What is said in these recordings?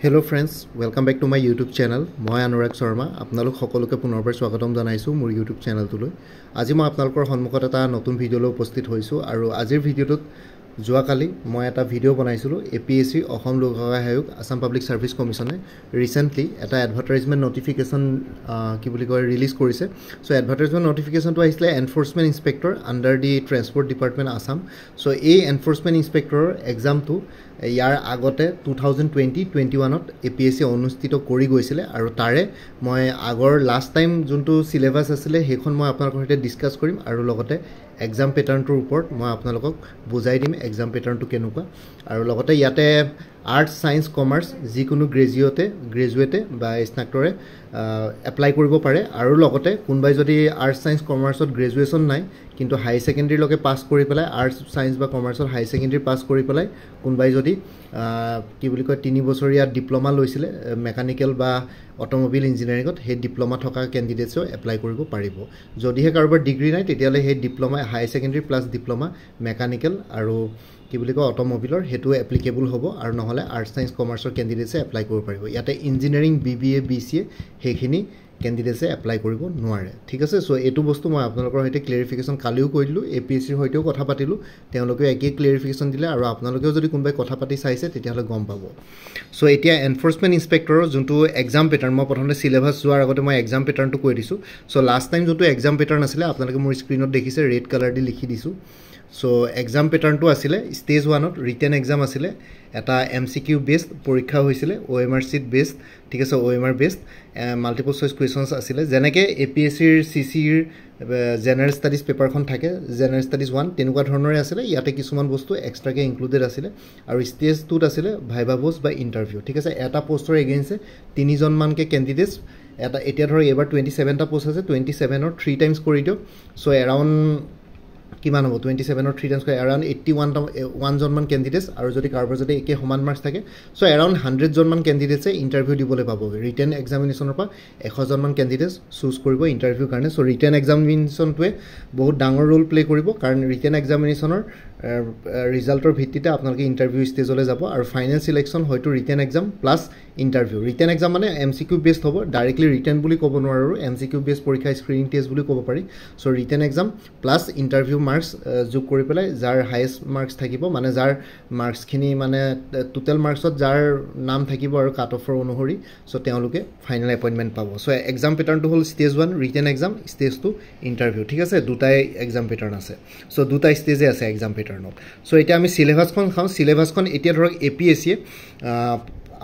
Hello friends, welcome back to my YouTube channel. মই অনুৰাগ শৰ্মা আপোনালোক সকলোকে পুনৰবাৰ স্বাগতম জনাইছো মোৰ YouTube চেনেলটোলৈ। আজি মই আপোনালোকৰ সন্মুখত এটা নতুন ভিডিঅলৈ উপস্থিত হৈছো আৰু আজিৰ ভিডিঅটোত যোৱাকালি মই এটা ভিডিঅ' বনাইছিলো APSC অসম লোক সেৱা আয়োগ আসাম পাব্লিক সাৰ্ভিস কমিশনে ৰিসেন্টলি এটা এডভাৰটাইজমেন্ট নটিফিকেশন কি বুলি কয় ৰিলিজ কৰিছে। সো এডভাৰটাইজমেন্ট নটিফিকেশনটো আহিছিলে এনফোৰ্সমেন্ট ইন্সপেক্টৰ আন্ডাৰ দি ট্ৰান্সপোৰ্ট ডিপাৰ্টমেন্ট আসাম। সো এই এনফোৰ্সমেন্ট ইন্সপেক্টৰৰ এক্সামটো ইয়াৰ আগতে 2020-21ত APSC অনুষ্ঠিত কৰি গৈছিলে আৰু তাৰে মই আগৰ লাষ্ট টাইম যোনটো সিলেবাস আছিল হেখন মই আপোনালোকৰ সৈতে ডিসকাস কৰিম আৰু লগতে এক্সাম প্যাটাৰ্নটোৰ ওপৰত মই আপোনালোকক বুজাই দিম এক্সাম প্যাটাৰ্নটো কেনেকুৱা আৰু লগতে ইয়াতে আৰ্টস সায়েন্স কমাৰ্স যিকোনো গ্ৰেজুৱেটে বা স্নাতকৰে এপ্লাই কৰিব পাৰে আৰু লগতে কোনবাই যদি আৰ্টস সায়েন্স কমাৰ্সত গ্ৰেজুৱেচন নাই কিন্তু হাই সেকেন্ডাৰী লকে পাস কৰি পেলাই আৰ্টস সায়েন্স বা কমাৰ্সৰ হাই সেকেন্ডাৰী পাস কৰি পেলাই কোনবাই যদি কি বুলি কয় 3 বছৰীয়া ডিপ্লোমা লৈছিলে মেকানিক্যাল বা অটোমোবাইল ইঞ্জিনিয়াৰিংত হে ডিপ্লোমা থকা ক্যান্ডিডেটসও এপ্লাই কৰিব পাৰিব। যদিহে কাৰোবাৰ ডিগ্ৰী নাই তেতিয়ালে হে ডিপ্লোমা হাই সেকেন্ডাৰী প্লাস ডিপ্লোমা মেকানিক্যাল আৰু কি বুলি কয় অটোমোবাইলৰ হেতু এপ্লিকেবল হ'ব আৰু নহলে আৰ্টস সায়েন্স কমাৰ্সৰ ক্যান্ডিডেটসে এপ্লাই কৰিব পাৰিব। ইয়াতে ইঞ্জিনিয়াৰিং BBA BCA হেখিনি ক্যান্ডিডেটসে এপ্লাই কৰিব নোৱাৰে। ঠিক আছে, সো এটো বস্তু মই আপোনালোকৰ হৈতে ক্লিয়াৰিফিকেশন কালিও কৰিলো APSC ৰ হৈতেও কথা পাতিলো তেওঁলোকে একে ক্লিয়াৰিফিকেশন দিলে আৰু আপোনালোকেও যদি কোনবাই কথা পাতি চাইছে তেতিয়াহলে গম পাব। সো এতিয়া এনফোৰ্সমেন্ট ইন্সপেক্টৰৰ যোনটো এক্সাম প্যাটাৰ্ন মই প্ৰথমতে সিলেবাস যোৱাৰ আগতে মই এক্সাম প্যাটাৰ্নটো কৈ দিছো। সো লাষ্ট টাইম যোনটো এক্সাম প্যাটাৰ্ন আছিল আপোনালোকে মোৰ স্ক্ৰিনত দেখিছে ৰেড কালাৰ দি লিখি দিছো। সো এক্সাম প্যাটাৰ্নটো আছিল স্টেজ 1ত ৰিটেন এক্সাম আছিল এটা MCQ বেসড পৰীক্ষা হৈছিল OMR শীট বেসড। ঠিক আছে, OMR based multiple choice questions আছিল যেনেকে APSC ৰ CC ৰ জেনাৰেল ষ্টাডিজ পেপাৰখন থাকে জেনাৰেল ষ্টাডিজ 1 তেনেকুৱা ধৰণৰে আছিল। ইয়াতে কিছুমান বস্তু এক্সট্ৰাকে ইনক্লুডেড আছিল আৰু স্টেজ 2ত আছিল ভাইভা পোষ্ট বা ইন্টাৰভিউ। ঠিক আছে, এটা পোষ্টৰ এগেইনষ্টে 3 জন মানকে ক্যান্ডিডেটস এটা এতিয়া ধৰ এবাৰ 27টা পোষ্ট আছে 27 ৰ 3 টাইমছ কৰি দিও। সো এৰাউন্ড কিমান হ'ব 27 ৰ 3 টাইমছ কৰি এৰাউন্ড 81 জন মান ক্যান্ডিডেটস আৰু যদি কাৰোবাৰ যদি একে সমান মাৰ্কস থাকে সো এৰাউন্ড 100 জন মান ক্যান্ডিডেটসে ইন্টাৰভিউ দিবলৈ পাব। ৰিটেন এক্সামিনেশনৰ পৰা 100 জন মান ক্যান্ডিডেটস চুজ কৰিব ইন্টাৰভিউ কাৰণে। সো ৰিটেন এক্সামিনেশনটোৱে বহুত ডাঙৰ ৰোল প্লে কৰিব কাৰণ ৰিটেন এক্সামিনেশনৰ ৰিজাল্টৰ ভিত্তিতে আপোনালোকে ইন্টাৰভিউ ষ্টেজলৈ যাব আৰু ফাইনেল সিলেকশন হয়তো written exam plus interview. Written exam মানে MCQ বেসড হ'ব, ডাইৰেক্টলি ৰিটেন বুলি ক'ব নোৱাৰো, MCQ বেসড পৰীক্ষা স্ক্ৰিনিং টেষ্ট বুলি ক'ব পাৰি। So written exam plus interview marks যোগ কৰি পেলাই যাৰ হাইয়েস্ট মাৰ্কস থাকিব মানে যাৰ মাৰ্কসখিনি মানে টোটাল মাৰ্কসত যাৰ নাম থাকিব আৰু কাট অফৰ অনুসৰি সো তেওঁলোকে ফাইনেল এপইন্টমেন্ট পাব। সো এক্সাম প্যাটাৰ্নটো হ'ল stage 1 written exam, stage 2 interview. ঠিক আছে, দুটাই এক্সাম প্যাটাৰ্ন আছে। সো দুটা স্টেজে আছে এক্সাম প্যাটাৰ্নত। সো এতিয়া আমি সিলেবাসখন খাও। সিলেবাসখন এতিয়া ধৰক APSC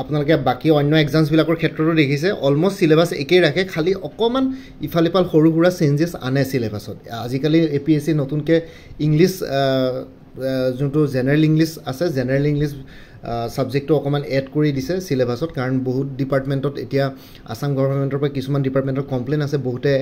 আপোনালোকে বাকি অন্য এক্সামস বিলাকৰ ক্ষেত্ৰতো দেখিছে অলমোস্ট সিলেবাস একেই ৰাখে, খালি অকমান ইফালিপাল সৰু সুৰা চেঞ্জেস আনে সিলেবাসত। আজিকালি APSC নতুনকে ইংলিশ যোনটো জেনাৰেল ইংলিশ আছে জেনাৰেল ইংলিশ সাবজেক্টটো অকমান এড কৰি দিছে সিলেবাসত কাৰণ বহুত ডিপাৰ্টমেন্টত এতিয়া আসাম গভৰ্ণমেন্টৰ পৰা কিছুমান ডিপাৰ্টমেন্টৰ কমপ্লেইন আছে বহুতে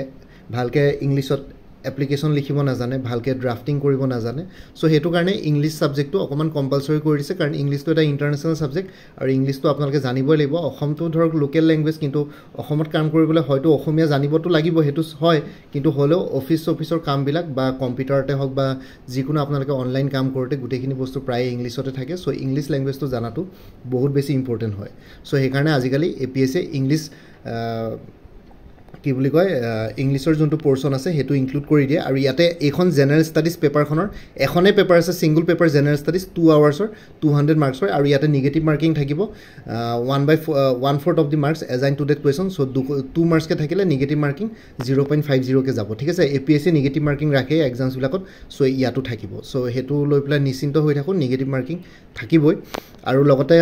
ভালকে ইংলিশত এপ্লিকেশন লিখিব নাজানে, ভালকে ড্ৰাফটিং কৰিব নাজানে। সো হেতু কাৰণে ইংলিশ সাবজেক্টটো অকমান কম্পালসৰি কৰি দিছে কাৰণ ইংলিশটো এটা ইন্টাৰনেশনাল সাবজেক্ট আৰু ইংলিশটো আপোনালোকে জানিবই লাগিব। অসমটো ধৰক লোকেল ল্যাঙ্গুৱেজ কিন্তু অসমত কাম কৰিবলৈ হয়তো অসমীয়া জানিবতো লাগিব হেতু হয়, কিন্তু হলেও অফিচৰ কামবিলাক বা কম্পিউটাৰতে হওক বা যিকোনো আপোনালোকে অনলাইন কাম কৰোতে গোটেইখিনি বস্তু প্ৰায় ইংলিশতে থাকে। সো ইংলিশ ল্যাঙ্গুৱেজটো জানাটো বহুত বেছি ইম্পৰ্টেন্ট হয়। সো সেইকাৰণে আজিকালি APSC ইংলিশ কি বুলি কয় ইংলিশৰ যোনটো পোৰশন আছে হেতু ইনক্লুড কৰি দিয়ে আৰু ইয়াতে এখন জেনাৰেল ষ্টাডিজ পেপাৰখনৰ এখনে পেপাৰ আছে সিঙ্গল পেপাৰ জেনাৰেল ষ্টাডিজ 2 আৱাৰ্ছৰ 200 মাৰ্কছৰ আৰু ইয়াতে নিগেটিভ মাৰ্কিং থাকিব 1/4 of the marks assign to that question. So 2 marks কে থাকিলে নিগেটিভ মাৰ্কিং 0.50 কে যাব। ঠিক আছে, APSC নিগেটিভ মাৰ্কিং ৰাখে এক্সামস বিলাকত। সো ইয়াতো থাকিব। সো হেতু লৈ পেলাই নিশ্চিন্ত হৈ থাকো নিগেটিভ মাৰ্কিং থাকিবই আৰু লগতে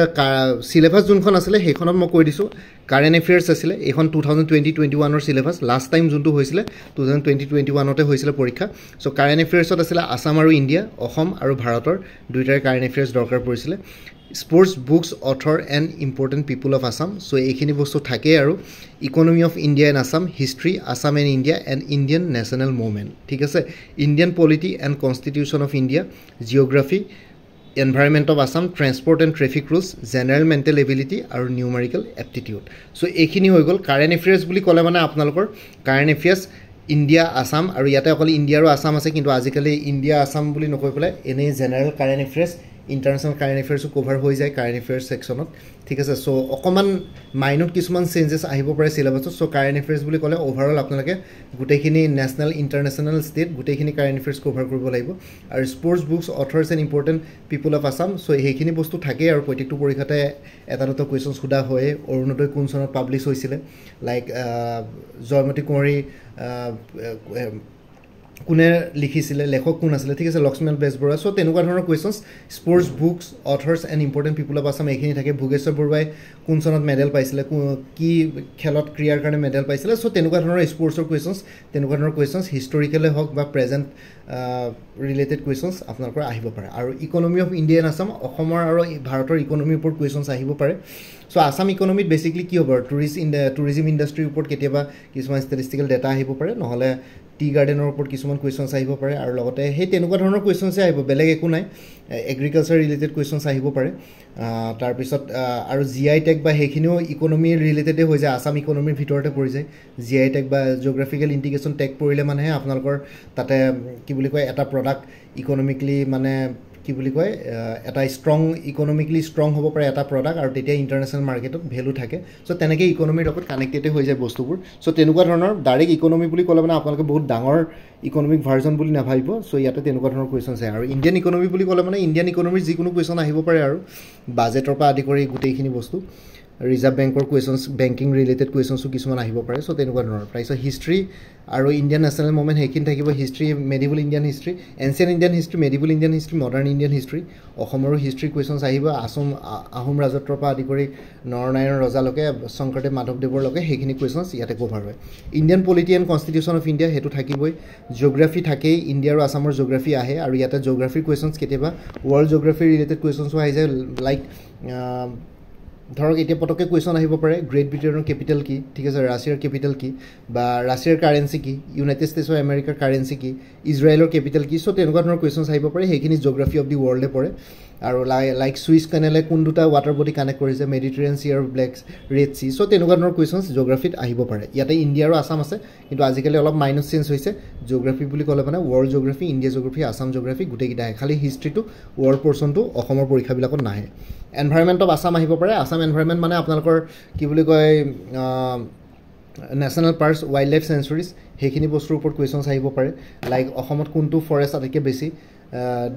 সিলেবাস যোনখন আছিল হেখনত মই কৈ দিছো কাৰেন্ট এফেয়াৰ্স আছিল এখন 2020-21 ৰ সিলেবাস লাষ্ট টাইম যোনটো হৈছিল 2020-21 তে হৈছিল পৰীক্ষা। সো কাৰেন্ট এফেয়াৰ্সত আছিল আসাম আৰু ইণ্ডিয়া অসম আৰু ভাৰতৰ দুইটাৰ কাৰেন্ট এফেয়াৰ্স দৰকাৰ পৰিছিল। Sports books author and important people of Assam so এইখিনি বস্তু থাকে আৰু economy of India and Assam, history Assam and India and Indian national movement. ঠিক আছে, Indian polity and constitution of India, geography, environment of Assam, transport and traffic rules, general mental ability আৰু numerical aptitude. So এইখিনি হৈ গ'ল কাৰেন্ট এফেয়াৰ্স বুলি ক'লে মানে আপোনালোকৰ কাৰেন্ট এফেয়াৰ্স ইণ্ডিয়া আসাম আৰু ইয়াতে অকল ইণ্ডিয়া আৰু আসাম আছে কিন্তু আজিকালি ইণ্ডিয়া আসাম বুলি নকৈ পেলাই এনে general current affairs international current এফেয়াৰ্ছো কভাৰ হৈ যায় কাৰেণ্ট এফেয়াৰ্ছ ছেকশ্যনত ঠিক আছে চ' অকণমান মাইনত কিছুমান চেঞ্জেছ আহিব পাৰে চিলেবাছত চ' কাৰেণ্ট এফেয়াৰ্ছ বুলি ক'লে অভাৰঅল আপোনালোকে গোটেইখিনি নেশ্যনেল ইণ্টাৰনেশ্যনেল ষ্টেট গোটেইখিনি কাৰেণ্ট এফেয়াৰ্ছ কভাৰ কৰিব লাগিব আৰু sports books authors and important people of Assam so' সেইখিনি বস্তু থাকেই আৰু প্ৰত্যেকটো পৰীক্ষাতে এটা দুটা কুৱেশ্যন সোধা হয় অৰুণোদয় কোন চনত পাব্লিছ হৈছিলে লাইক জয়মতী কুঁৱৰী কোনে লিখিছিলে লেখক কোন আছিলে ঠিক আছে লক্ষ্মীনাথ বেজবৰুৱা চ' তেনেকুৱা ধৰণৰ questions sports books authors and important people of Assam এইখিনি থাকে ভোগেশ্বৰ বৰুৱাই কোন চনত মেডেল পাইছিলে কি খেলত ক্ৰীড়াৰ কাৰণে মেডেল পাইছিলে চ' তেনেকুৱা ধৰণৰ স্পৰ্টছৰ কুৱেশ্যনছ তেনেকুৱা ধৰণৰ কুৱেশ্যনছ হিষ্টৰিকেলে হওক বা প্ৰেজেণ্ট ৰিলেটেড কুৱেশ্যনছ আপোনালোকৰ আহিব পাৰে আৰু economy of India and Assam অসমৰ আৰু ভাৰতৰ ইকনমিৰ ওপৰত কুৱেশ্যনছ আহিব পাৰে চ' আছাম ইকনমিত বেচিকলি কি হ'ব টুৰিজিম ইণ্ডাষ্ট্ৰীৰ ওপৰত কেতিয়াবা কিছুমান ষ্টেটিষ্টিকেল ডেটা আহিব পাৰে নহ'লে টি গাৰ্ডেনৰ ওপৰত কিছুমান কুৱেশ্যনছ আহিব পাৰে আৰু লগতে সেই তেনেকুৱা ধৰণৰ কুৱেশ্যনছে আহিব বেলেগ একো নাই এগ্ৰিকালচাৰ ৰিলেটেড কুৱেশ্যনছ আহিব পাৰে তাৰপিছত আৰু জি আই টেক বা সেইখিনিও ইকনমি ৰিলেটেডে হৈ যায় আছাম ইকনমিৰ ভিতৰতে পৰি যায় জি আই টেক বা জিঅ'গ্ৰাফিকেল ইণ্ডিকেশ্যন টেক পৰিলে মানেহে আপোনালোকৰ তাতে কি বুলি কয় এটা প্ৰডাক্ট ইকনমিকলি মানে কি বুলি কয় এটা ইকনমিকলি ষ্ট্ৰং হ'ব পাৰে এটা প্ৰডাক্ট আৰু তেতিয়া ইণ্টাৰনেশ্যনেল মাৰ্কেটত ভেলু থাকে চ' তেনেকৈ ইকনমিৰ লগত কানেক্টেডে হৈ যায় বস্তুবোৰ চ' তেনেকুৱা ধৰণৰ ডাইৰেক্ট ইকনমি বুলি ক'লে মানে আপোনালোকে বহুত ডাঙৰ ইকনমিক ভাৰ্জন বুলি নাভাবিব চ' ইয়াতে তেনেকুৱা ধৰণৰ কুৱেশ্যনছ আহে আৰু ইণ্ডিয়ান ইকনমি বুলি ক'লে মানে ইণ্ডিয়ান ইকনমিৰ যিকোনো কুৱেশ্যন আহিব পাৰে আৰু বাজেটৰ পৰা আদি কৰি গোটেইখিনি বস্তু ৰিজাৰ্ভ বেংকৰ কুৱেশ্যনছ বেংকিং ৰিলেটেড কুৱেশ্যনছো কিছুমান আহিব পাৰে চ' তেনেকুৱা ধৰণৰ তাৰপিছত হিষ্ট্ৰী আৰু ইণ্ডিয়ান নেশ্যনেল মুভমেণ্ট সেইখিনি থাকিব history medieval Indian history ancient Indian history medieval Indian history modern Indian history অসমৰো হিষ্ট্ৰী কুৱেশ্যনছ আহিব আহোম ৰাজত্বৰ পৰা আদি কৰি নৰনাৰায়ণ ৰজালৈকে শংকৰদেৱ মাধৱদেৱৰলৈকে সেইখিনি কুৱেশ্যনছ ইয়াতে কভাৰ হয় Indian polity and constitution of India সেইটো থাকিবই জিঅ'গ্ৰাফী থাকেই ইণ্ডিয়া আৰু আছামৰ জিঅ'গ্ৰাফী আহে আৰু ইয়াতে জিঅ'গ্ৰাফীৰ কুৱেশ্যনছ কেতিয়াবা ৱৰ্ল্ড জিঅ'গ্ৰাফী ৰিলেটেড কুৱেশ্যনছো আহি যায় লাইক ধৰক এতিয়া পটককৈ কুৱেশ্যন আহিব পাৰে গ্ৰেট ব্ৰিটেইনৰ কেপিটেল কি ঠিক আছে ৰাছিয়াৰ কেপিটেল কি বা ৰাছিয়াৰ কাৰেঞ্চি কি ইউনাইটেড ষ্টেটছ অফ আমেৰিকাৰ কাৰেঞ্চি কি ইজৰাইলৰ কেপিটেল কি চ' তেনেকুৱা ধৰণৰ কুৱেশ্যনছ আহিব পাৰে সেইখিনি জিঅ'গ্ৰাফী অফ দি ৱৰ্ল্ডে পৰে আৰু লাইক ছুইচ কেনেলে কোন দুটা ৱাটাৰ বডি কানেক্ট কৰিছে মেডিটেৰিয়ান চি আৰু ব্লেক ৰেড চি চ' তেনেকুৱা ধৰণৰ কুৱেশ্যনছ জিঅ'গ্ৰাফীত আহিব পাৰে ইয়াতে ইণ্ডিয়া আৰু আছাম আছে কিন্তু আজিকালি অলপ মাইনাছ চেঞ্জ হৈছে জিঅ'গ্ৰাফী বুলি ক'লে মানে world geography India geography Assam geography গোটেইকেইটা আহে খালি হিষ্ট্ৰীটো ৱৰ্ল্ড পৰ্চনটো অসমৰ পৰীক্ষাবিলাকত নাহে এনভাইৰমেণ্ট অফ আছাম আহিব পাৰে আছাম এনভাইৰমেণ্ট মানে আপোনালোকৰ কি বুলি কয় national parks wild life sanctuaries সেইখিনি বস্তুৰ ওপৰত কুৱেশ্যনছ আহিব পাৰে লাইক অসমত কোনটো ফৰেষ্ট আটাইতকৈ বেছি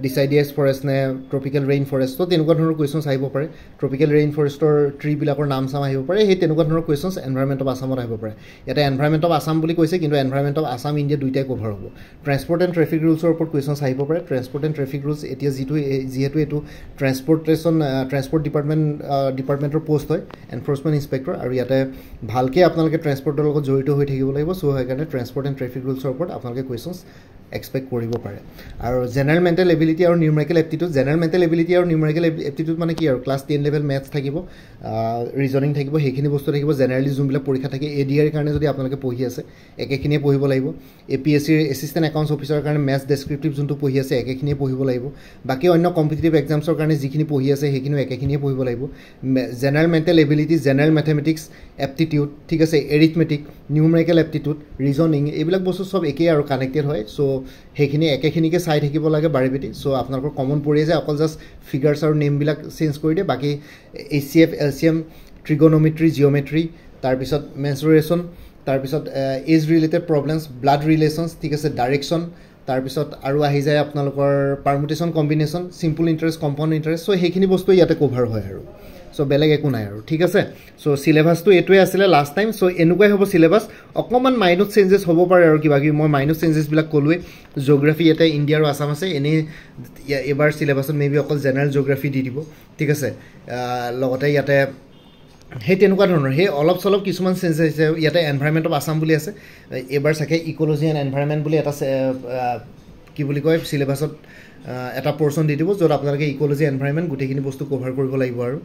ডিচাইডিয়াছ ফৰেষ্ট নে ট্ৰপিকেল ৰেইন ফৰেষ্ট ত' তেনেকুৱা ধৰণৰ কুৱেশ্যনছ আহিব পাৰে ট্ৰপিকেল ৰেইন ফৰেষ্টৰ ট্ৰিবিলাকৰ নাম চাম আহিব পাৰে সেই তেনেকুৱা ধৰণৰ কুৱেশ্যনছ এনভাইৰমেণ্ট অফ আছামত আহিব পাৰে ইয়াতে এনভাইৰমেণ্ট অফ আছাম বুলি কৈছে কিন্তু এনভাইৰমেণ্ট অফ আছাম ইণ্ডিয়া দুইটাই কভাৰ হ'ব ট্ৰেন্সপৰ্ট এণ্ড ট্ৰেফিক ৰুলছৰ ওপৰত কুৱেশ্যনছ আহিব পাৰে ট্ৰেন্সপৰ্ট এণ্ড ট্ৰেফিক ৰুলছ এতিয়া যিহেতু এইটো ট্ৰেন্সপৰ্ট ডিপাৰ্টমেণ্টৰ পষ্ট হয় এনফৰ্চমেণ্ট ইনস্পেক্টৰ আৰু ইয়াতে ভালকৈ আপোনালোকে ট্ৰেন্সপৰ্টৰ লগত জড়িত হৈ থাকিব লাগিব চ' সেইকাৰণে ট্ৰেন্সপৰ্ট এণ্ড ট্ৰেফিক ৰুলছৰ ওপৰত আপোনালোকে কুৱেশ্যনছ এক্সপেক্ট কৰিব পাৰে আৰু জেনেৰেল মেণ্টেল এবিলিটি আৰু numerical aptitude general mental ability আৰু নিউমেৰিকেল এপ্টিটিউড মানে কি আৰু ক্লাছ 10 লেভেল মেথছ থাকিব ৰিজনিং থাকিব সেইখিনি বস্তু থাকিব জেনেৰেলি যোনবিলাক পৰীক্ষা থাকে ADR কাৰণে যদি আপোনালোকে পঢ়ি আছে একেখিনিয়ে পঢ়িব লাগিব APSCৰ এছিষ্টেণ্ট একাউণ্টছ অফিচাৰৰ কাৰণে মেথছ ডেছক্ৰিপটিভ যোনটো পঢ়ি আছে একেখিনিয়ে পঢ়িব লাগিব বাকী অন্য কম্পিটিটিভ এক্সামছৰ কাৰণে যিখিনি পঢ়ি আছে সেইখিনিও একেখিনিয়ে পঢ়িব লাগিব general mental ability general mathematics aptitude ঠিক আছে এৰিথমেটিক নিউমেৰিকেল এপ্টিটিউড ৰিজনিং এইবিলাক বস্তু চব একেই আৰু কানেক্টেড হয় চ' সেইখিনি একেখিনিকে চাই থাকিব লাগে বাৰে বেটি চ' আপোনালোকৰ কমন পৰি যায় অকল জাষ্ট ফিগাৰ্ছ আৰু নেমবিলাক চেঞ্জ কৰি দিয়ে বাকী HCF LCM ট্ৰিগন'মেট্ৰি জিঅ'মেট্ৰি তাৰপিছত মেনচুৰেশ্যন তাৰপিছত age related problems blood relations ঠিক আছে ডাইৰেকশ্যন তাৰপিছত আৰু আহি যায় আপোনালোকৰ permutation combination simple interest compound interest so' সেইখিনি বস্তু ইয়াতে কভাৰ হয় আৰু চ' বেলেগ একো নাই আৰু ঠিক আছে চ' চিলেবাছটো এইটোৱে আছিলে লাষ্ট টাইম চ' এনেকুৱাই হ'ব চিলেবাছ অকণমান মাইনত চেঞ্জেছ হ'ব পাৰে আৰু কিবা কিবি মই মাইনত চেঞ্জেছবিলাক ক'লোৱেই জিঅ'গ্ৰাফী ইয়াতে ইণ্ডিয়া আৰু আছাম আছে এনেই এইবাৰ চিলেবাছত মেবি অকল জেনেৰেল জিঅ'গ্ৰাফী দি দিব ঠিক আছে লগতে ইয়াতে সেই তেনেকুৱা ধৰণৰ সেই অলপ চলপ কিছুমান চেঞ্জ হৈছে ইয়াতে এনভাইৰমেণ্ট অফ আছাম বুলি আছে এইবাৰ চাগে ইক'লজি এণ্ড এনভাইৰমেণ্ট বুলি এটা কি বুলি কয় চিলেবাছত এটা পৰ্চন দি দিব য'ত আপোনালোকে ইক'লজি এনভাইৰমেণ্ট গোটেইখিনি বস্তু কভাৰ কৰিব লাগিব আৰু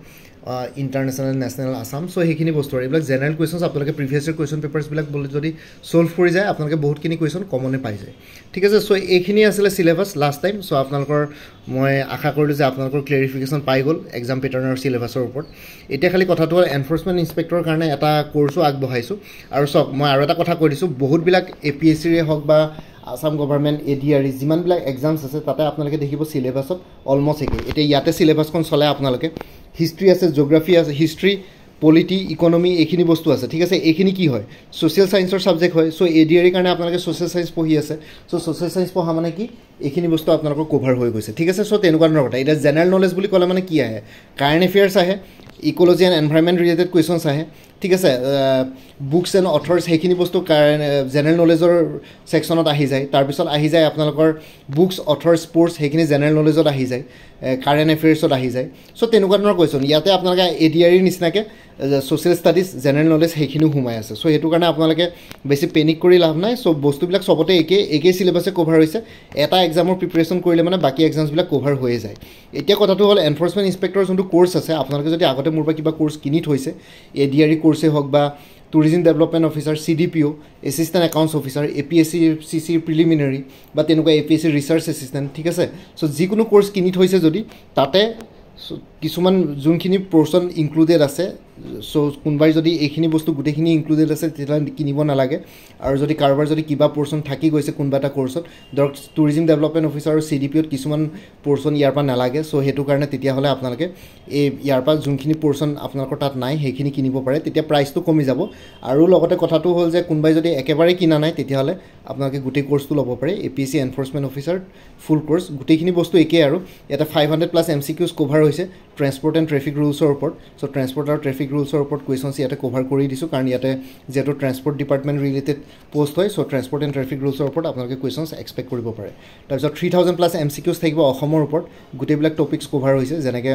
ইণ্টাৰনেশ্যনেল নেশ্যনেল আছাম চ' সেইখিনি বস্তু আৰু এইবিলাক জেনেৰেল কুৱেশ্যনছ আপোনালোকে প্ৰিভিয়াছ ইয়াৰ কুৱেশ্যন পেপাৰ্ছবিলাক যদি ছল্ভ কৰি যায় আপোনালোকে বহুতখিনি কুৱেশ্যন কমনে পাই যায় ঠিক আছে চ' এইখিনি আছিলে চিলেবাছ লাষ্ট টাইম চ' আপোনালোকৰ মই আশা কৰিলোঁ যে আপোনালোকৰ ক্লেৰিফিকেশ্যন পাই গ'ল এক্সাম পেটাৰ্ণৰ চিলেবাছৰ ওপৰত এতিয়া খালি কথাটো হ'ল এনফৰ্চমেণ্ট ইনস্পেক্টৰৰ কাৰণে এটা কৰ্চো আগবঢ়াইছোঁ আৰু চাওক মই আৰু এটা কথা কৈ দিছোঁ বহুতবিলাক APSCৰে হওক বা আসাম গভৰ্ণমেণ্ট ADRE যিমানবিলাক এক্সামছ আছে তাতে আপোনালোকে দেখিব সিলেবাছত অলমষ্ট একে এতিয়া ইয়াতে সিলেবাছখন চলে আপোনালোকে হিষ্ট্ৰী আছে জিঅ'গ্ৰাফি আছে হিষ্ট্ৰী পলিটি ইকনমি এইখিনি বস্তু আছে ঠিক আছে এইখিনি কি হয় সোশ্যাল সায়েন্সৰ সাবজেক্ট হয় সো ADRE কাৰণে আপোনালোকে সোশ্যাল সায়েন্স পঢ়ি আছে সো সোশ্যাল সায়েন্স পঢ়া মানে কি এইখিনি বস্তু আপোনালোকৰ কভাৰ হৈ গৈছে ঠিক আছে সো তেনেকুৱা ধৰণৰ কথা এটা জেনাৰেল নলেজ বুলি ক'লে মানে কি আহে কাৰেণ্ট এফেয়াৰ্স আহে ecology and environment related questions আহে ঠিক আছে বুকছ এণ্ড অথৰ্ছ সেইখিনি বস্তু জেনেৰেল নলেজৰ ছেকশ্যনত আহি যায় তাৰপিছত আহি যায় আপোনালোকৰ বুকছ অথৰ স্পৰ্টছ সেইখিনি জেনেৰেল নলেজত আহি যায় কাৰেণ্ট এফেয়াৰ্ছত আহি যায় চ' তেনেকুৱা ধৰণৰ কুৱেশ্যন ইয়াতে আপোনালোকে ADRE নিচিনাকৈ ছ'চিয়েল ষ্টাডিজ জেনেৰেল নলেজ সেইখিনিও সোমাই আছে চ' সেইটো কাৰণে আপোনালোকে বেছি পেনিক কৰি লাভ নাই চ' বস্তুবিলাক চবতে একেই চিলেবাছে কভাৰ হৈছে এটা এক্সামৰ প্ৰিপেৰেশ্যন কৰিলে মানে বাকী এক্সামছবিলাক কভাৰ হৈয়ে যায় এতিয়া কথাটো হ'ল এনফৰ্চমেণ্ট ইনস্পেক্টৰ যোনটো কোৰ্চ আছে আপোনালোকে যদি আগতে মোৰ পৰা কিবা কোৰ্চ কিনি থৈছে ADRE কোৰ্চে হওক বা tourism development officer CDPO assistant accounts officer APSC CC preliminary বা তেনেকুৱা APSC ৰিচাৰ্চ এছিষ্টেণ্ট ঠিক আছে চ' যিকোনো কোৰ্চ কিনি থৈছে যদি তাতে কিছুমান যোনখিনি পৰ্চন ইনক্লুডেড আছে চ' কোনোবাই যদি এইখিনি বস্তু গোটেইখিনি ইনক্লুডেড আছে তেতিয়াহ'লে কিনিব নালাগে আৰু যদি কাৰোবাৰ যদি কিবা পৰ্চন থাকি গৈছে কোনোবা এটা কোৰ্চত ধৰক টুৰিজম ডেভেলপমেণ্ট অফিচাৰ আৰু CDPOত কিছুমান পৰ্চন ইয়াৰ পৰা নালাগে চ' সেইটো কাৰণে তেতিয়াহ'লে আপোনালোকে ইয়াৰ পৰা যোনখিনি পৰ্চন আপোনালোকৰ তাত নাই সেইখিনি কিনিব পাৰে তেতিয়া প্ৰাইচটো কমি যাব আৰু লগতে কথাটো হ'ল যে কোনোবাই যদি একেবাৰে কিনা নাই তেতিয়াহ'লে আপোনালোকে গোটেই কোৰ্চটো ল'ব পাৰে APSC enforcement officer full course গোটেইখিনি বস্তু একেই আৰু ইয়াতে 500+ MCQs কভাৰ হৈছে ট্ৰেন্সপৰ্ট এণ্ড ট্ৰেফিক ৰুলছৰ ওপৰত চ' ট্ৰেন্সপৰ্ট আৰু ট্ৰেফিক ৰুলছৰ ওপৰত কুৱেশ্যনছ ইয়াতে কভাৰ কৰি দিছোঁ কাৰণ ইয়াতে যিহেতু ট্ৰেন্সপৰ্ট ডিপাৰ্টমেণ্ট ৰিলেটেড পোষ্ট হয় চ' ট্ৰেন্সপৰ্ট এণ্ড ট্ৰেফিক ৰুলছৰ ওপৰত আপোনালোকে কুৱেশ্যনছ এক্সপেক্ট কৰিব পাৰে তাৰপিছত 3000+ MCQs থাকিব অসমৰ ওপৰত গোটেইবিলাক টপিকছ কভাৰ হৈছে যেনেকৈ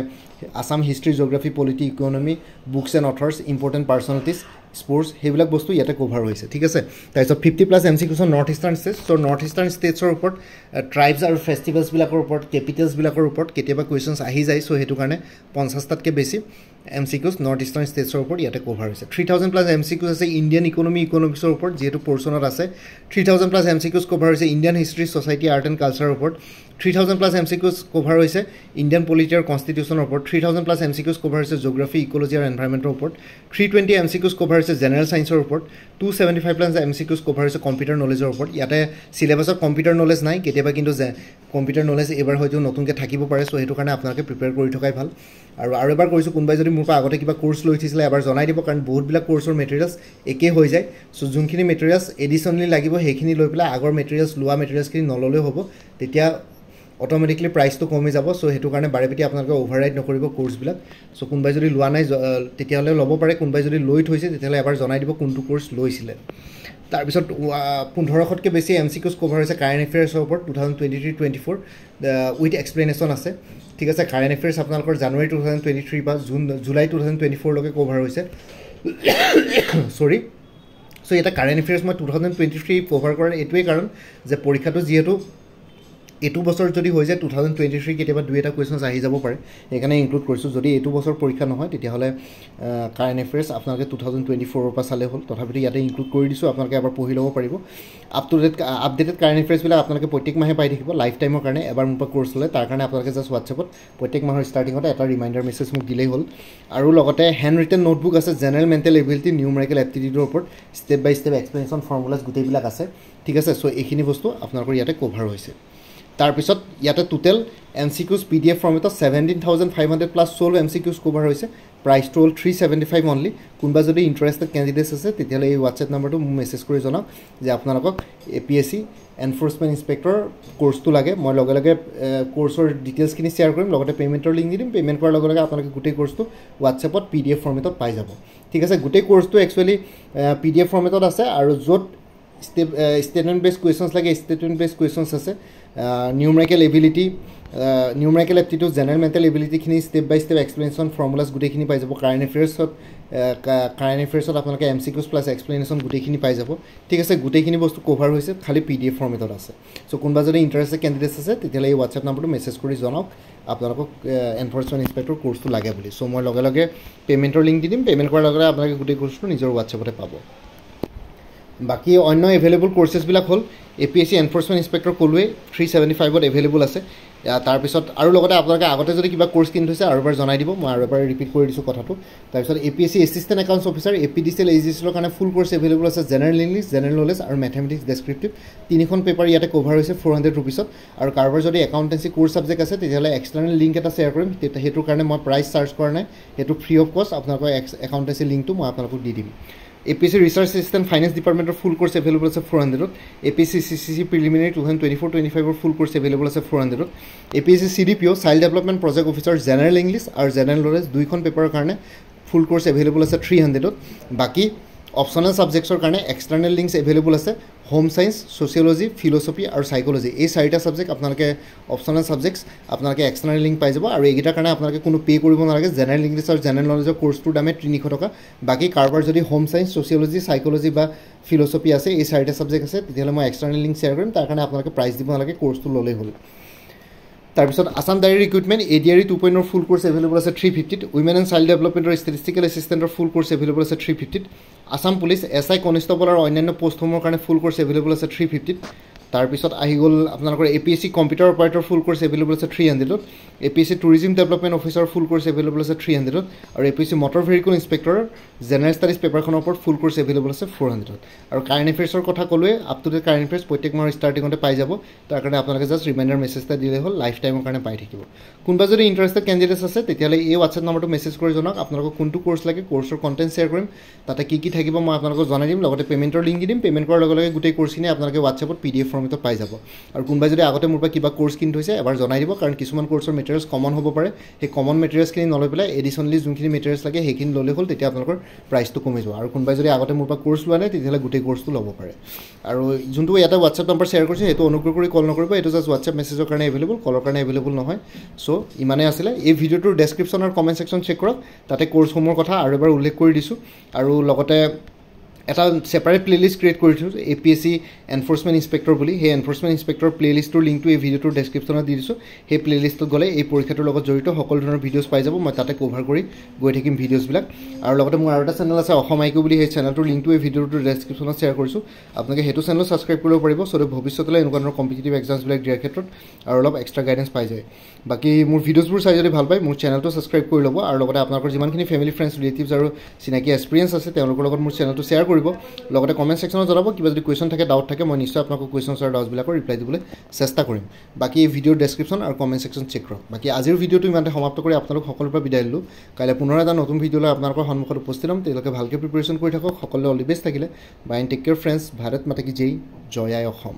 Assam history geography polity economy books and authors important personalities sports সেইবিলাক বস্তু ইয়াতে কভাৰ হৈছে ঠিক আছে তাৰপিছত 50+ MCQs নৰ্থ ইষ্টাৰ্ণ ষ্টেটছ চ' নৰ্থ ইষ্টাৰ্ণ ষ্টেটছৰ ওপৰত ট্ৰাইবছ আৰু ফেষ্টিভেলছবিলাকৰ ওপৰত কেপিটেলছবিলাকৰ ওপৰত কেতিয়াবা কুৱেশ্যনছ আহি যায় চ' সেইটো কাৰণে 50টাতকৈ বেছি MCQs নৰ্থ ইষ্টাৰ্ণ ষ্টেটছৰ ওপৰত ইয়াতে কভাৰ হৈছে 3000+ MCQs আছে ইণ্ডিয়ান ইকনমিক্সৰ ওপৰত যিহেতু পৰ্চনত আছে 3000+ MCQs কভাৰ হৈছে Indian history society art and কালচাৰৰ ওপৰত 3000+ MCQs কভাৰ হৈছে ইণ্ডিয়ান পলিটি আৰু কনষ্টিটিউশ্যনৰ ওপৰত 3000+ MCQs কভাৰ হৈছে জিঅ'গ্ৰাফি ইক'লজি আৰু এনভাইৰনমেণ্টৰ ওপৰত 320 MCQs কভাৰ হৈছে জেনেৰেল ছায়েন্সৰ ওপৰত 275+ MCQs কভাৰ হৈছে কম্পিউটাৰ নলেজৰ ওপৰত ইয়াতে চিলেবাছত কম্পিউটাৰ নলেজ নাই কেতিয়াবা কিন্তু কম্পিউটাৰ নলেজ এবাৰ হয়তো নতুনকৈ থাকিব পাৰে চ' সেইটো কাৰণে আপোনালোকে প্ৰিপেয়াৰ কৰি থকাই ভাল আৰু এবাৰ কৈছোঁ কোনোবাই যদি মোৰ পৰা আগতে কিবা কোৰ্চ লৈ উঠিছিলে এবাৰ জনাই দিব কাৰণ বহুতবিলাক কোৰ্চৰ মেটেৰিয়েলছ একেই হৈ যায় চ' যোনখিনি মেটেৰিয়েলছ এডিশ্যনেলি লাগিব সেইখিনি লৈ পেলাই আগৰ মেটেৰিয়েলছ লোৱা মেটেৰিয়েলছখিনি নল'লেও হ'ব তেতিয়া অট'মেটিকলি প্ৰাইচটো কমি যাব চ' সেইটো কাৰণে বাৰে প্ৰতি আপোনালোকে অভাৰৰাইড নকৰিব কোৰ্চবিলাক চ' কোনোবাই যদি লোৱা নাই তেতিয়াহ'লে ল'ব পাৰে কোনোবাই যদি লৈ থৈছে তেতিয়াহ'লে এবাৰ জনাই দিব কোনটো কোৰ্চ লৈছিলে তাৰপিছত 1500তকৈ বেছি MCQs কভাৰ হৈছে কাৰেণ্ট এফেয়াৰ্ছৰ ওপৰত 2023-24 উইথ এক্সপ্লেনেশ্যন আছে ঠিক আছে কাৰেণ্ট এফেয়াৰ্ছ আপোনালোকৰ জানুৱাৰী 2023 পৰা জুলাই 2024লৈকে কভাৰ হৈছে চ' এটা কাৰেণ্ট এফেয়াৰ্ছ মই 2023 কভাৰ কৰাৰ এইটোৱেই কাৰণ যে পৰীক্ষাটো যিহেতু এইটো বছৰ যদি হৈ যায় 2023 কেতিয়াবা দুই এটা কুৱেশ্যনছ আহি যাব পাৰে সেইকাৰণে ইনক্লুড কৰিছোঁ যদি এইটো বছৰ পৰীক্ষা নহয় তেতিয়াহ'লে কাৰেণ্ট এফেয়াৰ্ছ আপোনালোকে 2024ৰ পৰা চালে হ'ল তথাপিতো ইয়াতে ইনক্লুড কৰি দিছোঁ আপোনালোকে এবাৰ পঢ়ি ল'ব পাৰিব আপডেটেড কাৰেণ্ট এফেয়াৰ্ছবিলাক আপোনালোকে প্ৰত্যেক মাহে পাই থাকিব লাইফ টাইমৰ কাৰণে এবাৰ মোৰ পৰা কোৰ্চ ল'লে তাৰ কাৰণে আপোনালোকে জাষ্ট হোৱাটছএপত প্ৰত্যেক মাহৰ ষ্টাৰ্টিঙতে এটা ৰিমাইণ্ডাৰ মেছেজ মোক দিলেই হ'ল আৰু লগতে হেণ্ড ৰিটেন নোটবুক আছে জেনেৰেল মেণ্টেল এবিলিটি নিউমেৰিকেল এপ্টিটিউডৰ ওপৰত ষ্টেপ বাই ষ্টেপ এক্সপ্লেনেশ্যন ফৰ্মুলাছ গোটেইবিলাক আছে ঠিক আছে চ' এইখিনি বস্তু আপোনালোকৰ ইয়াতে কভাৰ হৈছে তাৰপিছত ইয়াতে total MCQs PDF ফৰ্মেটত 17,500+ 12 MCQs cover হৈছে প্ৰাইচটো হ'ল 375 অনলি কোনোবা যদি ইণ্টাৰেষ্টেড কেণ্ডিডেটছ আছে তেতিয়াহ'লে এই হোৱাটছএপ নাম্বাৰটো মোক মেছেজ কৰি জনাওক যে আপোনালোকক APSC এনফৰ্চমেণ্ট ইনস্পেক্টৰ কোৰ্চটো লাগে মই লগে লগে কোৰ্চৰ ডিটেইলছখিনি শ্বেয়াৰ কৰিম লগতে পে'মেণ্টৰ লিংক দি দিম পে'মেণ্ট কৰাৰ লগে লগে আপোনালোকে গোটেই কোৰ্চটো হোৱাটছএপত PDF ফৰ্মেটত পাই যাব ঠিক আছে গোটেই কোৰ্চটো একচুৱেলি PDF ফৰ্মেটত আছে আৰু য'ত statement based questions like statement based questions আছে numerical ability numerical aptitude general mental ability খিনি step by step explanation formulas গুটেখিনি পাই যাব current affairs আপোনালোকে MCQs plus explanation গুটেখিনি পাই যাব ঠিক আছে গুটেখিনি বস্তু কভাৰ হৈছে খালি PDF ফৰ্মেটত আছে সো কোনবা যদি ইন্টাৰেস্টেড ক্যান্ডিডেটস আছে তেতিয়ালে এই WhatsApp নম্বৰটো মেছেজ কৰি জনাওক আপোনালোকক এনফৰ্চমেণ্ট ইনস্পেক্টৰ কোৰ্সটো লাগে বুলি সো মই লগে লগে পেমেন্টৰ লিংক দি দিম পেমেন্ট কৰাৰ লগে আপোনালোকে গুটেই কোৰ্সটো নিজৰ WhatsAppতে পাব বাকি অন্য এভেইলেবল কোৰ্সেস বিলাক হল APSC এনফৰ্চমেণ্ট ইনস্পেক্টৰ কলৱে 375 ত এভেইলেবল আছে তাৰপিছত আৰু লগতে আপোনালোকে আগতে যদি কিবা কোৰ্চ কিনি থৈছে আৰু এবাৰ জনাই দিব মই আৰু এবাৰ ৰিপিট কৰি দিছোঁ কথাটো তাৰপিছত APSC assistant accounts officer APDCL AGCL কাৰণে ফুল কোৰ্চ এভেইলেবল আছে জেনেৰেল ইংলিছ জেনেৰেল নলেজ আৰু মেথমেটিক্স ডেছক্ৰিপটিভ তিনিখন পেপাৰ ইয়াতে কভাৰ হৈছে 400 ৰুপিছত আৰু কাৰোবাৰ যদি একাউণ্টেঞ্চি কোৰ্চ ছাবজেক্ট আছে তেতিয়াহ'লে এক্সটাৰ্নেল লিংক এটা শ্বেয়াৰ কৰিম সেইটোৰ কাৰণে মই প্ৰাইচ চাৰ্জ কৰা নাই সেইটো ফ্ৰী অফ কষ্ট আপোনালোকৰ একাউণ্টেঞ্চি লিংকটো মই আপোনালোকক দি দিম APSC ৰিচাৰ্চ এছিষ্টেণ্ট ফাইনেন্স ডিপাৰ্টমেণ্টৰ ফুল কোৰ্চ এভেইলেবল আছে 400ত APSC CCC প্ৰিলিমিনাৰী 2024-25ৰ ফুল কোৰ্চ এভেইলেবল আছে 400ত APSC CDPO child development project officer general English আৰু জেনেৰেল নলেজ দুইখন পেপাৰৰ কাৰণে ফুল কোৰ্চ এভেইলেবল আছে 300ত বাকী অপশ্যনেল ছাবজেক্টছৰ কাৰণে এক্সটাৰ্নেল লিংকছ এভেইলেবল আছে হোম ছায়েন্স ছ'চিয়লজি ফিল'চফি আৰু সাইক'লজি এই চাৰিটা ছাবজেক্ট আপোনালোকে অপশ্যনেল ছাবজেক্টছ আপোনালোকে এক্সটাৰ্নেল লিংক পাই যাব আৰু এইকেইটাৰ কাৰণে আপোনালোকে কোনো পে' কৰিব নালাগে জেনেৰেল ইংলিছ আৰু জেনেৰেল নলেজৰ কোৰ্চটোৰ দামে 300 টকা বাকী কাৰোবাৰ যদি হোম ছায়েন্স ছ'চিয়লজি সাইক'লজি বা ফিল'চফি আছে এই চাৰিটা ছাবজেক্ট আছে তেতিয়াহ'লে মই এক্সটাৰ্নেল লিংক শ্বেয়াৰ কৰিম তাৰ কাৰণে আপোনালোকে প্ৰাইচ দিব নালাগে কোৰ্চটো ল'লেই হ'ল তাৰপিছত Assam direct recruitment ADRE 2.0 full course available আছে 350ত উইমেন এণ্ড চাইল্ড ডেভেলপমেণ্টৰ ষ্টেটিষ্টিকেল এছিষ্টেণ্টৰ ফুল কোৰ্চ এভেইলেবল আছে 350ত আছাম পুলিচ SI কনিষ্টেবল আৰু অন্যান্য পোষ্টসমূহৰ কাৰণে ফুল কোৰ্চ এভেইলেবল আছে 350ত তাৰপিছত আহি গ'ল আপোনালোকৰ APSC computer operator full course available আছে 300ত APSC tourism development officer full course available আছে 300ত আৰু APSC মটৰ ভেহিকল ইনস্পেক্টৰৰ জেনেৰেল ষ্টাডিজ পেপাৰখনৰ ওপৰত ফুল কোৰ্চ এভেইলেবল আছে 400ত আৰু কাৰেণ্ট এফেয়াৰ্ছৰ কথা ক'লোৱে up to date current affairs প্ৰত্যেক মাহৰ ষ্টাৰ্টিঙতে পাই যাব তাৰ কাৰণে আপোনালোকে জাষ্ট ৰিমাইণ্ডাৰ মেছেজ এটা দিলে হ'ল লাইফ টাইমৰ কাৰণে পাই থাকিব কোনোবা যদি ইণ্টাৰেষ্টেড কেণ্ডিডেটছ আছে তেতিয়াহ'লে এই হোৱাটছএপ নম্বৰটো মেছেজ কৰি জনাওক আপোনালোকক কোনটো কোৰ্চ লাগে কোৰ্চৰ কণ্টেণ্ট শ্বেয়াৰ কৰিম তাতে কি থাকিব মই আপোনালোকক জনাই দিম লগতে পে'মেণ্টৰ লিংক দি দিম পে'মেণ্ট কৰাৰ লগে লগে গোটেই কোৰ্চখিনি আপোনালোকে হোৱাটছএপত PDF ফৰ্মেটত পাই যাব আৰু কোনোবাই যদি আগতে মোৰ পৰা কিবা কোৰ্চ কিনি থৈছে এবাৰ জনাই দিব কাৰণ কিছুমান কোৰ্চৰ মেটেৰিয়েলছ কমন হ'ব পাৰে সেই কমন মেটেৰিয়েলছখিনি নলৈ পেলাই এডিশ্যনেলি যোনখিনি মেটেৰিয়েলছ লাগে সেইখিনি ল'লে হ'ল তেতিয়া আপোনালোকৰ প্ৰাইচটো কমি যাব আৰু কোনোবাই যদি আগতে মোৰ পৰা কোৰ্চ লোৱা নাই তেতিয়াহ'লে গোটেই কোৰ্চটো ল'ব পাৰে আৰু যোনটো ইয়াতে হোৱাটছএপ নম্বৰ শ্বেয়াৰ কৰিছে সেইটো অনুগ্ৰহ কৰি কল নকৰিব এইটো জাষ্ট হোৱাটছএপ মেছেজৰ কাৰণে এভেইলেবল কলৰ কাৰণে এভেইলেবল নহয় চ' ইমানেই আছিলে এই ভিডিঅ'টোৰ ডেছক্ৰিপশ্যন আৰু কমেণ্ট ছেকশ্যন চেক কৰক তাতে কোৰ্চসমূহৰ কথা আৰু এবাৰ উল্লেখ কৰি দিছোঁ আৰু লগতে এটা সেপাৰেট প্লেলিষ্ট ক্ৰিয়েট কৰি দিছোঁ APSC এনফৰ্চমেণ্ট ইনস্পেক্টৰ বুলি সেই এনফৰ্চমেণ্ট ইনস্পেক্টৰ প্লেলিষ্টৰ লিংকটো এই ভিডিঅ'টোৰ ডেছক্ৰিপশ্যনত দি দিছোঁ সেই প্লেলিষ্টত গ'লে এই পৰীক্ষাটোৰ লগত জড়িত সকলো ধৰণৰ ভিডিঅ'জ পাই যাব মই তাতে কভাৰ কৰি গৈ থাকিম ভিডিঅ'জবিলাক আৰু লগতে মোৰ আৰু এটা চেনেল আছে অসম আইকিউ বুলি সেই চেনেলটোৰ লিংকটো এই ভিডিঅ'টোৰ ডেছক্ৰিপশ্যনত শ্বেয়াৰ কৰিছোঁ আপোনালোকে সেইটো চেনেলো ছাবস্ক্ৰাইব কৰিব পাৰিব চ' ভৱিষ্যতলৈ এনেকুৱা ধৰণৰ কম্পিটিটিভ এক্সামছবিলাক দিয়াৰ ক্ষেত্ৰত আৰু অলপ এক্সট্ৰা গাইডেঞ্চ পাই যায় বাকী মোৰ ভিডিঅ'জবোৰ চাই যদি ভাল পায় মোৰ চেনেলটো ছাবস্ক্ৰাইব কৰি ল'ব আৰু লগতে আপোনালোকৰ যিমানখিনি ফেমিলি ফ্ৰেণ্ডছ ৰিলেটিভছ আৰু চিনাকি এক্সপিৰিয়েঞ্চ আছে তেওঁলোকৰ লগত মোৰ চেনেলটো শ্বেয়াৰ কৰিব লগতে কমেণ্ট ছেকশ্যনত জনাব কিবা যদি কুৱেশ্যন থাকে ডাউট থাকে মই নিশ্চয় আপোনালোকক কুৱেশ্যনছ আৰু ডাউটছবিলাকৰ ৰিপ্লাই দিবলৈ চেষ্টা কৰিম বাকী এই ভিডিঅ'ৰ ডেছক্ৰিপশ্যন আৰু কমেণ্ট ছেকশ্যন চেক কৰক বাকী আজিৰ ভিডিঅ'টো ইমানতে সমাপ্ত কৰি আপোনালোক সকলোৰ পৰা বিদায় দিলোঁ কাইলৈ পুনৰ এটা নতুন ভিডিঅ' লৈ আপোনালোকৰ সন্মুখত উপস্থিত হ'ম তেওঁলোকে ভালকৈ প্ৰিপেৰেশ্যন কৰি থাকক সকলোৱে অল দি বেষ্ট থাকিলে bye and take care friends Bharat Mata কি জয় জয় আই অসম